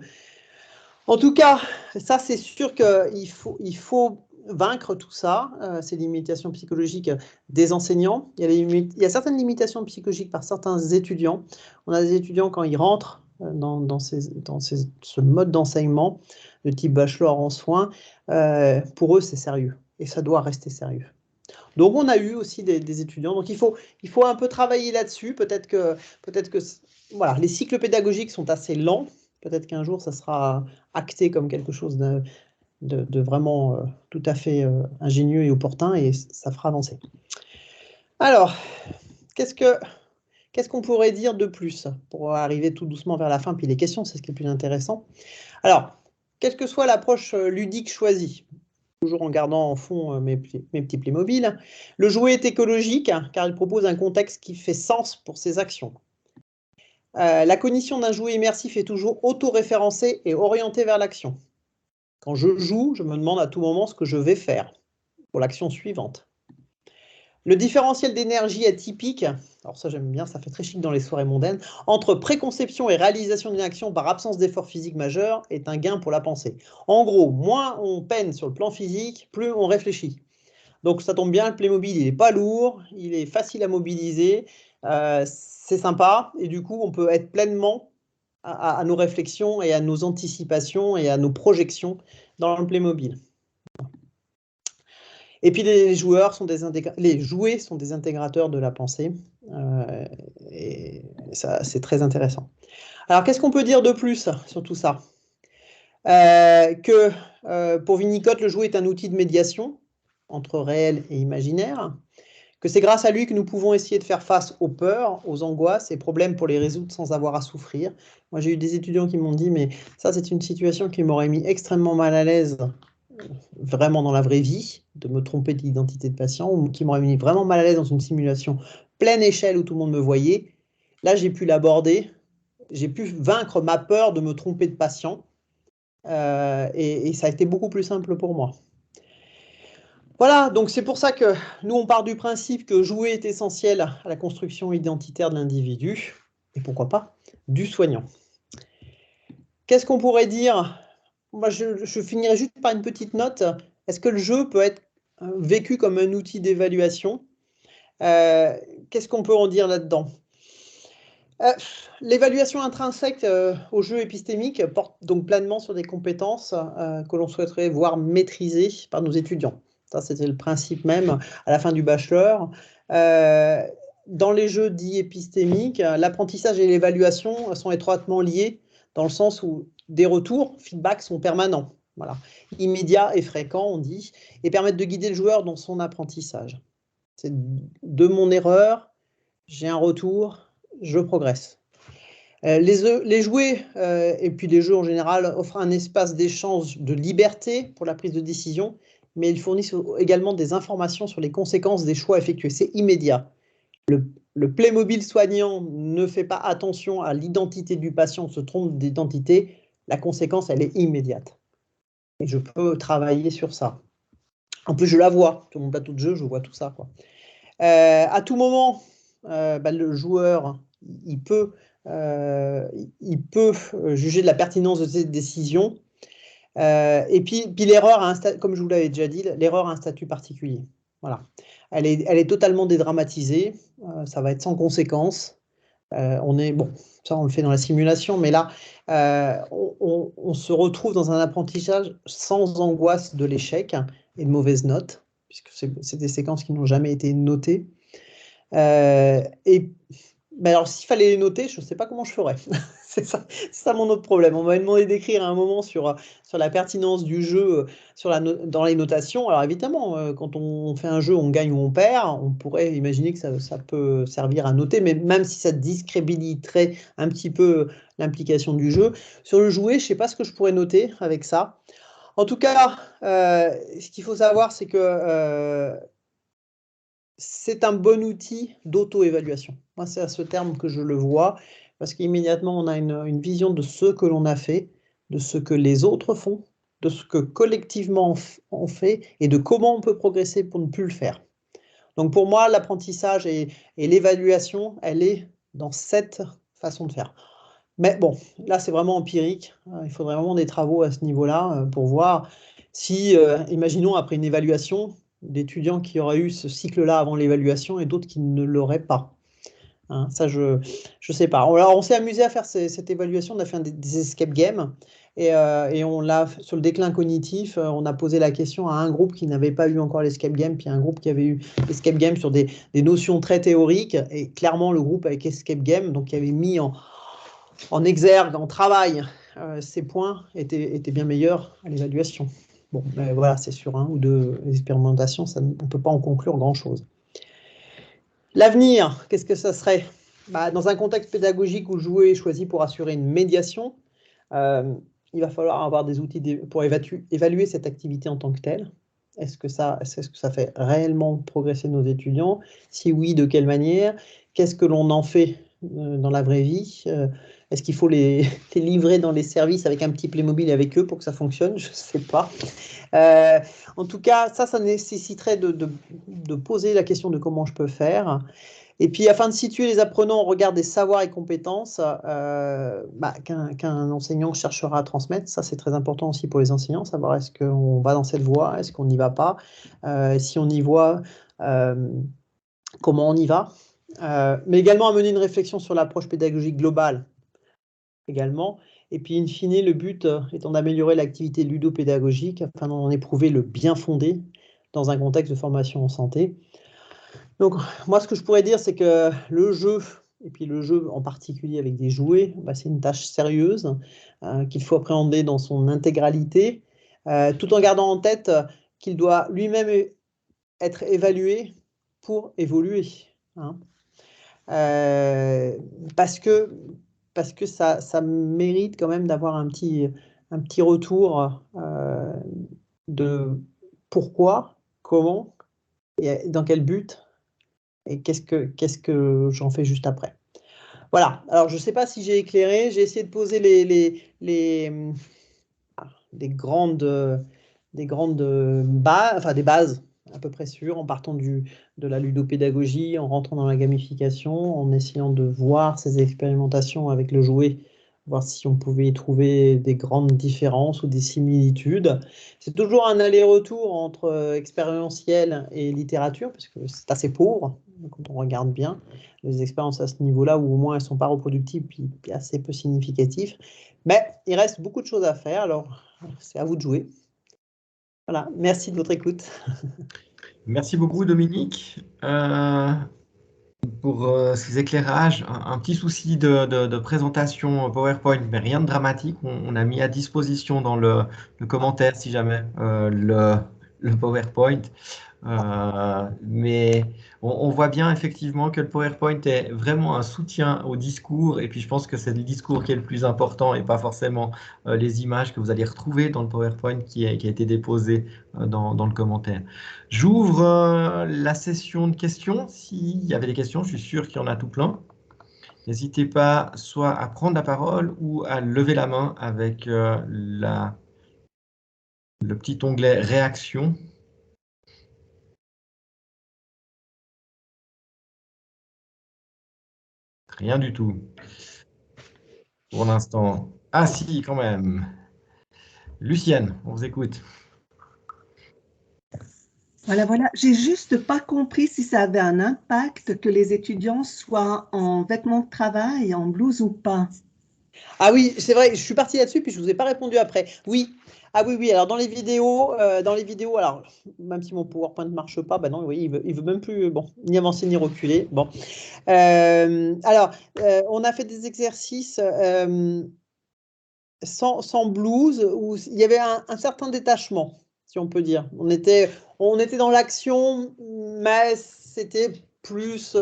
En tout cas, ça, c'est sûr qu'il faut vaincre tout ça, ces limitations psychologiques des enseignants. Il y a certaines limitations psychologiques par certains étudiants. On a des étudiants, quand ils rentrent dans ce mode d'enseignement de type bachelor en soins, pour eux, c'est sérieux. Et ça doit rester sérieux. Donc, on a eu aussi des étudiants. Donc, il faut un peu travailler là-dessus. Peut-être que voilà, les cycles pédagogiques sont assez lents. Peut-être qu'un jour, ça sera acté comme quelque chose de vraiment tout à fait ingénieux et opportun, et ça fera avancer. Alors, qu'est-ce qu'on pourrait dire de plus pour arriver tout doucement vers la fin, puis les questions, c'est ce qui est le plus intéressant. Alors, quelle que soit l'approche ludique choisie, toujours en gardant en fond mes petits Playmobil, le jouet est écologique car il propose un contexte qui fait sens pour ses actions. La cognition d'un jouet immersif est toujours auto-référencée et orientée vers l'action. Quand je joue, je me demande à tout moment ce que je vais faire pour l'action suivante. Le différentiel d'énergie atypique, alors ça j'aime bien, ça fait très chic dans les soirées mondaines, entre préconception et réalisation d'une action par absence d'effort physique majeur est un gain pour la pensée. En gros, moins on peine sur le plan physique, plus on réfléchit. Donc ça tombe bien, le Playmobil il n'est pas lourd, il est facile à mobiliser, c'est sympa, et du coup on peut être pleinement à nos réflexions et à nos anticipations et à nos projections dans le Playmobil. Et puis les jouets sont des intégrateurs de la pensée, et ça c'est très intéressant. Alors qu'est-ce qu'on peut dire de plus sur tout ça? Pour Winnicott, le jouet est un outil de médiation entre réel et imaginaire, que c'est grâce à lui que nous pouvons essayer de faire face aux peurs, aux angoisses et problèmes pour les résoudre sans avoir à souffrir. Moi j'ai eu des étudiants qui m'ont dit mais ça c'est une situation qui m'aurait mis extrêmement mal à l'aise vraiment dans la vraie vie, de me tromper de l'identité de patient, ou qui m'aurait mis vraiment mal à l'aise dans une simulation pleine échelle où tout le monde me voyait. Là, j'ai pu l'aborder, j'ai pu vaincre ma peur de me tromper de patient, et ça a été beaucoup plus simple pour moi. Voilà, donc c'est pour ça que nous, on part du principe que jouer est essentiel à la construction identitaire de l'individu, et pourquoi pas, du soignant. Qu'est-ce qu'on pourrait dire? Moi, je finirai juste par une petite note. Est-ce que le jeu peut être vécu comme un outil d'évaluation? Qu'est-ce qu'on peut en dire là-dedans? L'évaluation intrinsèque au jeu épistémique porte donc pleinement sur des compétences que l'on souhaiterait voir maîtrisées par nos étudiants. Ça, c'était le principe même à la fin du bachelor. Dans les jeux dits épistémiques, l'apprentissage et l'évaluation sont étroitement liés dans le sens où des retours, feedbacks sont permanents, voilà, immédiats et fréquents, on dit, et permettent de guider le joueur dans son apprentissage. C'est de mon erreur, j'ai un retour, je progresse. Les jouets et puis les jeux en général offrent un espace d'échange de liberté pour la prise de décision, mais ils fournissent également des informations sur les conséquences des choix effectués. C'est immédiat. Le Playmobil soignant ne fait pas attention à l'identité du patient, se trompe d'identité, la conséquence, elle est immédiate. Et je peux travailler sur ça. En plus, je la vois. Sur mon plateau de jeu, je vois tout ça, quoi. À tout moment, le joueur, il peut juger de la pertinence de cette décision. Et puis l'erreur, comme je vous l'avais déjà dit, l'erreur a un statut particulier. Voilà. Elle est totalement dédramatisée. Ça va être sans conséquence. Bon, ça on le fait dans la simulation, mais là, on se retrouve dans un apprentissage sans angoisse de l'échec et de mauvaises notes, puisque c'est des séquences qui n'ont jamais été notées. Alors, s'il fallait les noter, je ne sais pas comment je ferais. C'est ça mon autre problème. On m'avait demandé d'écrire à un moment sur la pertinence du jeu dans les notations. Alors évidemment, quand on fait un jeu, on gagne ou on perd, on pourrait imaginer que ça peut servir à noter, mais même si ça discréditerait un petit peu l'implication du jeu. Sur le jouet, je ne sais pas ce que je pourrais noter avec ça. En tout cas, ce qu'il faut savoir, c'est que c'est un bon outil d'auto-évaluation. Moi, c'est à ce terme que je le vois, parce qu'immédiatement, on a une vision de ce que l'on a fait, de ce que les autres font, de ce que collectivement on fait, et de comment on peut progresser pour ne plus le faire. Donc pour moi, l'apprentissage et l'évaluation, elle est dans cette façon de faire. Mais bon, là, c'est vraiment empirique. Il faudrait vraiment des travaux à ce niveau-là pour voir si, imaginons, après une évaluation, d'étudiants qui auraient eu ce cycle-là avant l'évaluation et d'autres qui ne l'auraient pas. Hein, ça, je sais pas. Alors, on s'est amusé à faire cette évaluation, on a fait des escape games, et on l'a sur le déclin cognitif, on a posé la question à un groupe qui n'avait pas eu encore l'escape game, puis un groupe qui avait eu l'escape game sur des notions très théoriques, et clairement le groupe avec escape game, donc qui avait mis en exergue, en travail, ces points étaient bien meilleurs à l'évaluation. Bon, mais voilà, c'est sur 1 ou 2 expérimentations, on ne peut pas en conclure grand-chose. L'avenir, qu'est-ce que ça serait? Dans un contexte pédagogique où jouer est choisi pour assurer une médiation, il va falloir avoir des outils pour évaluer cette activité en tant que telle. Est-ce que ça fait réellement progresser nos étudiants? Si oui, de quelle manière? Qu'est-ce que l'on en fait dans la vraie vie? Est-ce qu'il faut les livrer dans les services avec un petit Playmobil avec eux pour que ça fonctionne? Je ne sais pas. En tout cas, ça nécessiterait de poser la question de comment je peux faire. Et puis, afin de situer les apprenants au regard des savoirs et compétences qu'un enseignant cherchera à transmettre, ça c'est très important aussi pour les enseignants, savoir est-ce qu'on va dans cette voie, est-ce qu'on n'y va pas, si on y voit, comment on y va, mais également à mener une réflexion sur l'approche pédagogique globale également. Et puis, in fine, le but étant d'améliorer l'activité ludopédagogique afin d'en éprouver le bien fondé dans un contexte de formation en santé. Donc, moi, ce que je pourrais dire, c'est que le jeu, et puis le jeu en particulier avec des jouets, c'est une tâche sérieuse qu'il faut appréhender dans son intégralité, tout en gardant en tête qu'il doit lui-même être évalué pour évoluer. Hein. Parce que ça mérite quand même d'avoir un petit retour de pourquoi, comment et dans quel but et qu'est-ce que j'en fais juste après. Voilà, alors je ne sais pas si j'ai éclairé, j'ai essayé de poser des bases à peu près sûres, en partant de la ludopédagogie, en rentrant dans la gamification, en essayant de voir ces expérimentations avec le jouet, voir si on pouvait y trouver des grandes différences ou des similitudes. C'est toujours un aller-retour entre expérientiel et littérature, parce que c'est assez pauvre, quand on regarde bien les expériences à ce niveau-là, où au moins elles ne sont pas reproductibles, puis assez peu significatives. Mais il reste beaucoup de choses à faire, alors c'est à vous de jouer. Voilà, merci de votre écoute. Merci beaucoup, Dominique, pour ces éclairages. Un petit souci de présentation PowerPoint, mais rien de dramatique. On a mis à disposition dans le commentaire, si jamais, le PowerPoint. Mais on voit bien effectivement que le PowerPoint est vraiment un soutien au discours, et puis je pense que c'est le discours qui est le plus important et pas forcément les images que vous allez retrouver dans le PowerPoint qui a été déposé dans le commentaire. J'ouvre la session de questions. S'il y avait des questions, je suis sûr qu'il y en a tout plein. N'hésitez pas soit à prendre la parole ou à lever la main avec le petit onglet réaction. Rien du tout. Pour l'instant. Ah si, quand même. Lucienne, on vous écoute. Voilà. J'ai juste pas compris si ça avait un impact que les étudiants soient en vêtements de travail, en blouse ou pas. Ah oui, c'est vrai, je suis partie là-dessus, puis je ne vous ai pas répondu après. Oui. Ah oui, alors dans les vidéos, alors même si mon PowerPoint ne marche pas, non, vous voyez, il veut même plus ni avancer ni reculer. Bon. On a fait des exercices sans blouse, où il y avait un certain détachement, si on peut dire. On était dans l'action, mais c'était plus...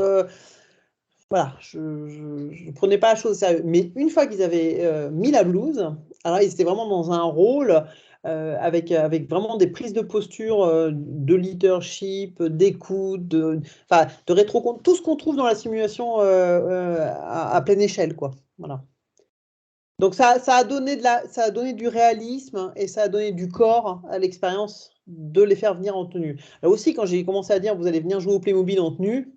voilà, je ne prenais pas la chose au sérieux. Mais une fois qu'ils avaient mis la blouse, alors ils étaient vraiment dans un rôle avec vraiment des prises de posture, de leadership, d'écoute, de rétro, tout ce qu'on trouve dans la simulation à pleine échelle, quoi. Voilà. Donc ça a donné du réalisme et ça a donné du corps à l'expérience de les faire venir en tenue. Là aussi, quand j'ai commencé à dire vous allez venir jouer au Playmobil en tenue,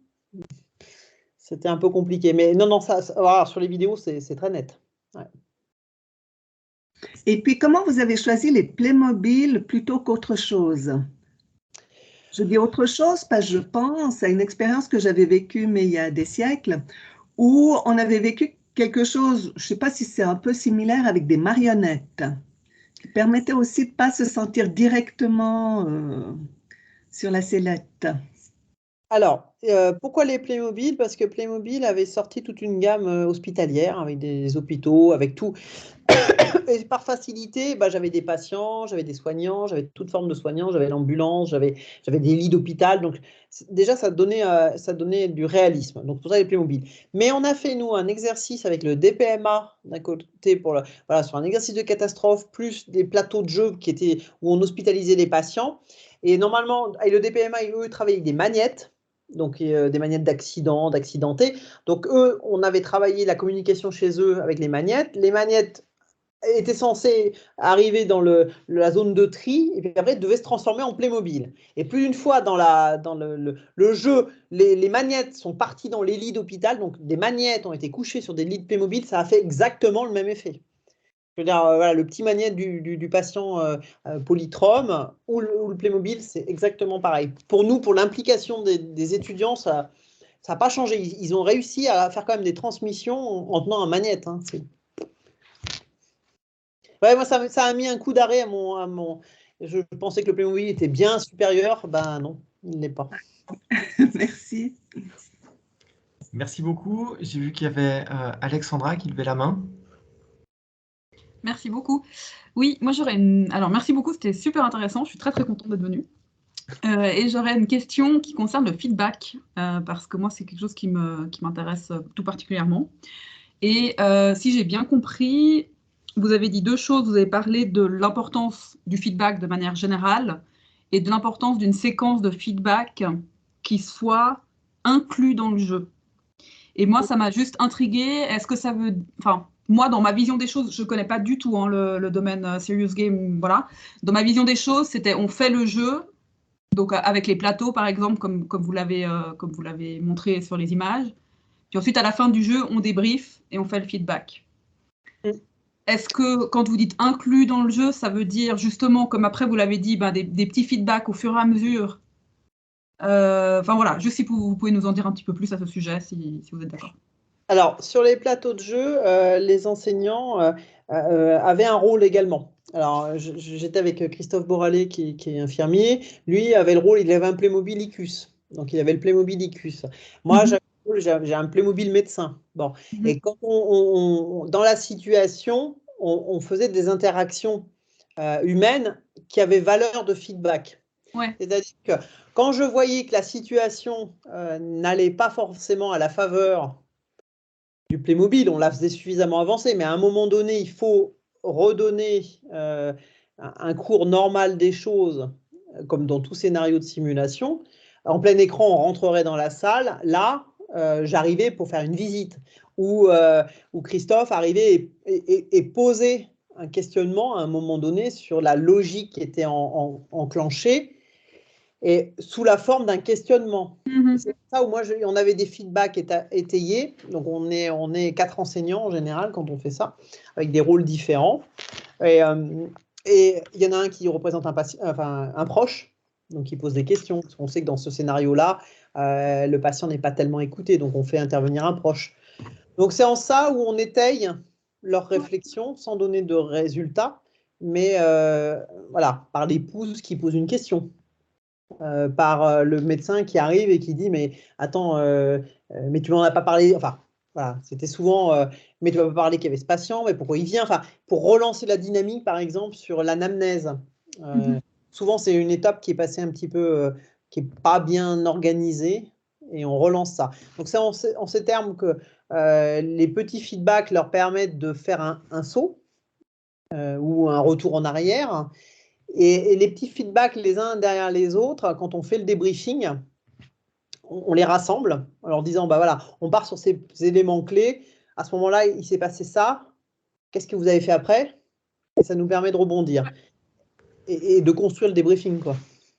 c'était un peu compliqué. Mais non, voilà, sur les vidéos, c'est très net. Ouais. Et puis, comment vous avez choisi les Playmobil plutôt qu'autre chose? Je dis autre chose parce que je pense à une expérience que j'avais vécue, mais il y a des siècles, où on avait vécu quelque chose, je ne sais pas si c'est un peu similaire, avec des marionnettes, qui permettaient aussi de ne pas se sentir directement sur la sellette. Alors, pourquoi les Playmobil? Parce que Playmobil avait sorti toute une gamme hospitalière, avec des hôpitaux, avec tout. Et par facilité, j'avais des patients, j'avais des soignants, j'avais toute forme de soignants, j'avais l'ambulance, j'avais des lits d'hôpital. Donc, déjà, ça donnait du réalisme. Donc, pour ça, les Playmobil. Mais on a fait, nous, un exercice avec le DPMA, d'un côté, sur un exercice de catastrophe, plus des plateaux de jeu où on hospitalisait les patients. Et normalement, avec le DPMA, eux, travaillaient avec des magnettes. Donc, des magnettes d'accidentés. Donc, eux, on avait travaillé la communication chez eux avec les magnettes. Les magnettes étaient censées arriver dans la zone de tri et puis après, devaient se transformer en Playmobil. Et plus d'une fois dans le jeu, les magnettes sont parties dans les lits d'hôpital. Donc, des magnettes ont été couchées sur des lits de Playmobil. Ça a fait exactement le même effet. Je veux dire, voilà, le petit magnète du patient polythrome ou le Playmobil, c'est exactement pareil. Pour nous, pour l'implication des étudiants, ça n'a pas changé. Ils ont réussi à faire quand même des transmissions en tenant un magnète. Hein. Ouais, moi, ça a mis un coup d'arrêt à mon... Je pensais que le Playmobil était bien supérieur. Ben non, il ne l'est pas. Merci. Merci beaucoup. J'ai vu qu'il y avait Alexandra qui levait la main. Merci beaucoup. Oui, moi j'aurais Alors, merci beaucoup, c'était super intéressant. Je suis très, très contente d'être venue. Et j'aurais une question qui concerne le feedback, parce que moi, c'est quelque chose qui m'intéresse tout particulièrement. Et si j'ai bien compris, vous avez dit deux choses. Vous avez parlé de l'importance du feedback de manière générale et de l'importance d'une séquence de feedback qui soit inclus dans le jeu. Et moi, ça m'a juste intriguée. Est-ce que ça veut... Enfin, moi, dans ma vision des choses, je ne connais pas du tout le domaine Serious Game, voilà. Dans ma vision des choses, c'était on fait le jeu, donc avec les plateaux, par exemple, comme vous l'avez montré sur les images. Puis ensuite, à la fin du jeu, on débrief et on fait le feedback. Est-ce que, quand vous dites inclus dans le jeu, ça veut dire justement, comme après vous l'avez dit, des petits feedbacks au fur et à mesure? Enfin voilà, juste si vous pouvez nous en dire un petit peu plus à ce sujet, si vous êtes d'accord. Alors, sur les plateaux de jeu, les enseignants avaient un rôle également. Alors, j'étais avec Christophe Boralé, qui est infirmier. Lui avait le rôle, il avait un Playmobil ICUS. Donc, il avait le Playmobil ICUS. Moi, j'ai un Playmobil médecin. Bon. Et quand dans la situation, on faisait des interactions humaines qui avaient valeur de feedback. Ouais. C'est-à-dire que quand je voyais que la situation n'allait pas forcément à la faveur du Playmobil, on la faisait suffisamment avancer, mais à un moment donné, il faut redonner un cours normal des choses, comme dans tout scénario de simulation. En plein écran, on rentrerait dans la salle. Là, j'arrivais pour faire une visite, où Christophe arrivait et posait un questionnement à un moment donné sur la logique qui était enclenchée, et sous la forme d'un questionnement. C'est ça où moi, on avait des feedbacks étayés. Donc, on est 4 enseignants en général quand on fait ça, avec des rôles différents. Et il y en a un qui représente un proche, donc qui pose des questions. Parce qu'on sait que dans ce scénario-là, le patient n'est pas tellement écouté, donc on fait intervenir un proche. Donc, c'est en ça où on étaye leurs réflexions sans donner de résultats, mais voilà, par l'épouse qui pose une question. Par le médecin qui arrive et qui dit mais attends, mais tu m'en as pas parlé, enfin voilà, c'était souvent mais tu m'as pas parlé qu'il y avait ce patient, mais pourquoi il vient, enfin pour relancer la dynamique par exemple sur l'anamnèse. Souvent c'est une étape qui est passée un petit peu, qui est pas bien organisée, et on relance ça. Donc c'est en ces termes que les petits feedbacks leur permettent de faire un saut ou un retour en arrière. Et les petits feedbacks les uns derrière les autres, quand on fait le débriefing, on les rassemble en leur disant, bah voilà, on part sur ces éléments clés. À ce moment-là, il s'est passé ça. Qu'est-ce que vous avez fait après? Et ça nous permet de rebondir et de construire le débriefing, quoi.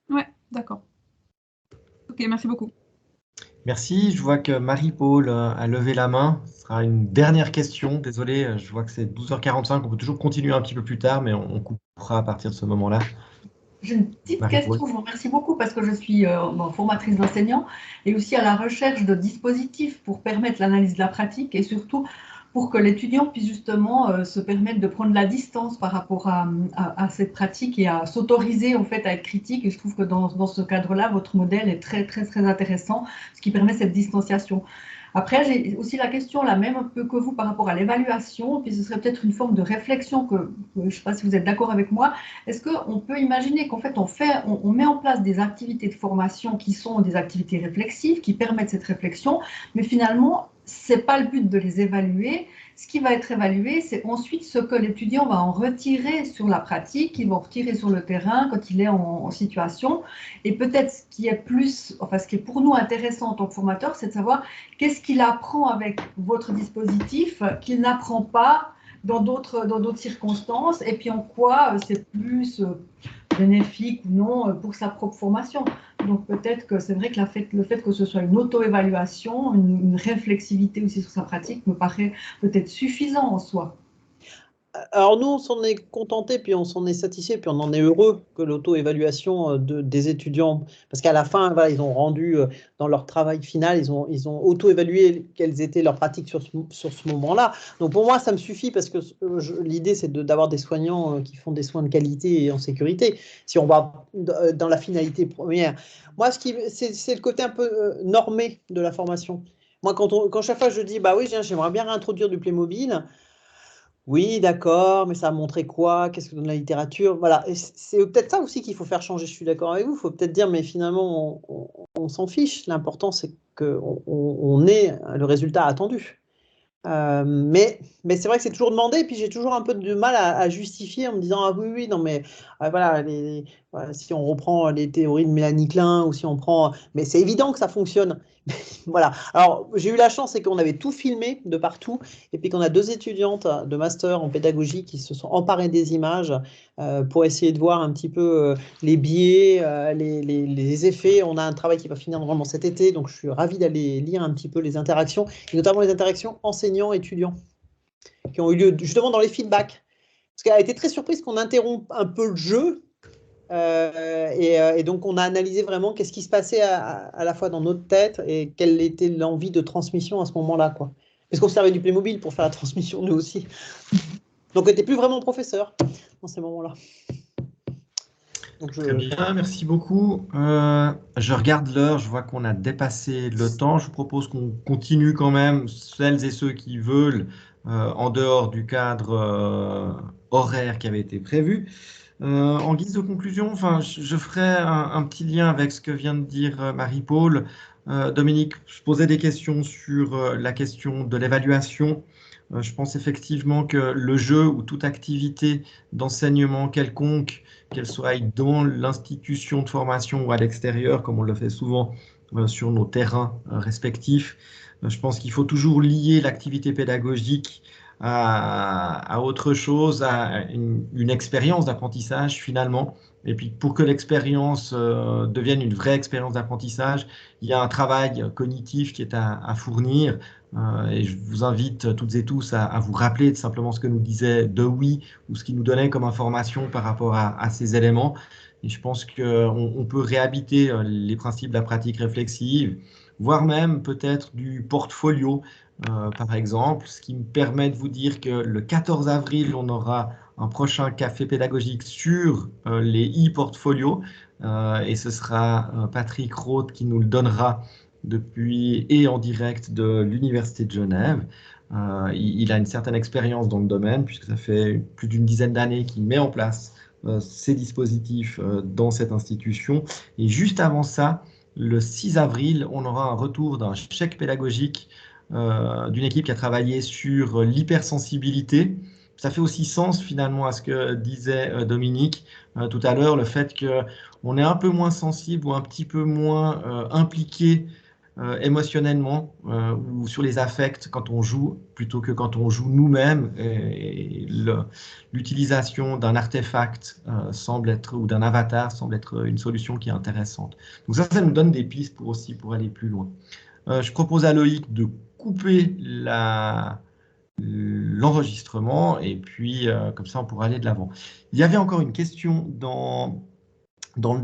Ouais, d'accord. Ok, merci beaucoup. Merci. Je vois que Marie-Paul a levé la main. Ce sera une dernière question. Désolé, je vois que c'est 12h45. On peut toujours continuer un petit peu plus tard, mais on coupera à partir de ce moment-là. J'ai une petite question, je vous remercie beaucoup parce que je suis formatrice d'enseignants et aussi à la recherche de dispositifs pour permettre l'analyse de la pratique et surtout pour que l'étudiant puisse justement se permettre de prendre la distance par rapport à cette pratique et à s'autoriser en fait à être critique. Et je trouve que dans ce cadre-là, votre modèle est très, très, très intéressant, ce qui permet cette distanciation. Après, j'ai aussi la question, la même un peu que vous, par rapport à l'évaluation, puis ce serait peut-être une forme de réflexion que je ne sais pas si vous êtes d'accord avec moi. Est-ce qu'on peut imaginer qu'en fait, on met en place des activités de formation qui sont des activités réflexives, qui permettent cette réflexion, mais finalement, ce n'est pas le but de les évaluer. Ce qui va être évalué, c'est ensuite ce que l'étudiant va en retirer sur la pratique, qu'il va en retirer sur le terrain quand il est en situation. Et peut-être ce qui est ce qui est pour nous intéressant en tant que formateur, c'est de savoir qu'est-ce qu'il apprend avec votre dispositif qu'il n'apprend pas dans d'autres circonstances, et puis en quoi c'est plus bénéfique ou non pour sa propre formation. Donc peut-être que c'est vrai que le fait que ce soit une auto-évaluation, une réflexivité aussi sur sa pratique me paraît peut-être suffisant en soi. Alors nous, on s'en est contenté, puis on s'en est satisfait, puis on en est heureux que l'auto-évaluation des étudiants, parce qu'à la fin, voilà, ils ont rendu dans leur travail final, ils ont auto-évalué quelles étaient leurs pratiques sur ce moment-là. Donc pour moi, ça me suffit, parce que l'idée, c'est d'avoir des soignants qui font des soins de qualité et en sécurité, si on va dans la finalité première. Moi, c'est le côté un peu normé de la formation. Moi, quand chaque fois je dis, bah oui, j'aimerais bien réintroduire du Playmobil. Oui, d'accord, mais ça a montré quoi? Qu'est-ce que donne la littérature? Voilà, c'est peut-être ça aussi qu'il faut faire changer, je suis d'accord avec vous. Il faut peut-être dire, mais finalement, on s'en fiche. L'important, c'est qu'on ait le résultat attendu. Mais c'est vrai que c'est toujours demandé, et puis j'ai toujours un peu de mal à justifier en me disant, ah oui, non, mais voilà, voilà, si on reprend les théories de Mélanie Klein, ou si on prend... Mais c'est évident que ça fonctionne. Voilà. Alors, j'ai eu la chance, c'est qu'on avait tout filmé de partout, et puis qu'on a 2 étudiantes de master en pédagogie qui se sont emparées des images pour essayer de voir un petit peu les biais, les effets. On a un travail qui va finir normalement cet été, donc je suis ravie d'aller lire un petit peu les interactions, et notamment les interactions enseignants-étudiants qui ont eu lieu justement dans les feedbacks. Parce qu'elle a été très surprise qu'on interrompe un peu le jeu. Et donc, on a analysé vraiment qu'est-ce qui se passait à la fois dans notre tête et quelle était l'envie de transmission à ce moment-là, quoi. Parce qu'on servait du Playmobil pour faire la transmission, nous aussi. Donc, on n'était plus vraiment professeur dans ces moments-là. Très bien, merci beaucoup. Je regarde l'heure, je vois qu'on a dépassé le temps. Je vous propose qu'on continue quand même, celles et ceux qui veulent, en dehors du cadre horaire qui avait été prévu. En guise de conclusion, enfin, je ferai un petit lien avec ce que vient de dire Marie-Paul. Dominique, je posais des questions sur la question de l'évaluation. Je pense effectivement que le jeu ou toute activité d'enseignement quelconque, qu'elle soit dans l'institution de formation ou à l'extérieur, comme on le fait souvent sur nos terrains respectifs, je pense qu'il faut toujours lier l'activité pédagogique à autre chose, à une expérience d'apprentissage finalement. Et puis pour que l'expérience devienne une vraie expérience d'apprentissage, il y a un travail cognitif qui est à fournir. Et je vous invite toutes et tous à vous rappeler simplement ce que nous disait Dewey ou ce qu'il nous donnait comme information par rapport à ces éléments. Et je pense qu'on peut réhabiter les principes de la pratique réflexive, voire même peut-être du portfolio, par exemple, ce qui me permet de vous dire que le 14 avril, on aura un prochain café pédagogique sur les e-portfolios et ce sera Patrick Roth qui nous le donnera depuis et en direct de l'Université de Genève. Il a une certaine expérience dans le domaine puisque ça fait plus d'une dizaine d'années qu'il met en place ces dispositifs dans cette institution. Et juste avant ça, le 6 avril, on aura un retour d'un chèque pédagogique d'une équipe qui a travaillé sur l'hypersensibilité. Ça fait aussi sens finalement à ce que disait Dominique tout à l'heure, le fait qu'on est un peu moins sensible ou un petit peu moins impliqué émotionnellement ou sur les affects quand on joue plutôt que quand on joue nous-mêmes. Et l'utilisation d'un artefact semble être, ou d'un avatar semble être une solution qui est intéressante. Donc ça nous donne des pistes pour aller plus loin. Je propose à Loïc de couper l'enregistrement et puis comme ça on pourra aller de l'avant. Il y avait encore une question dans le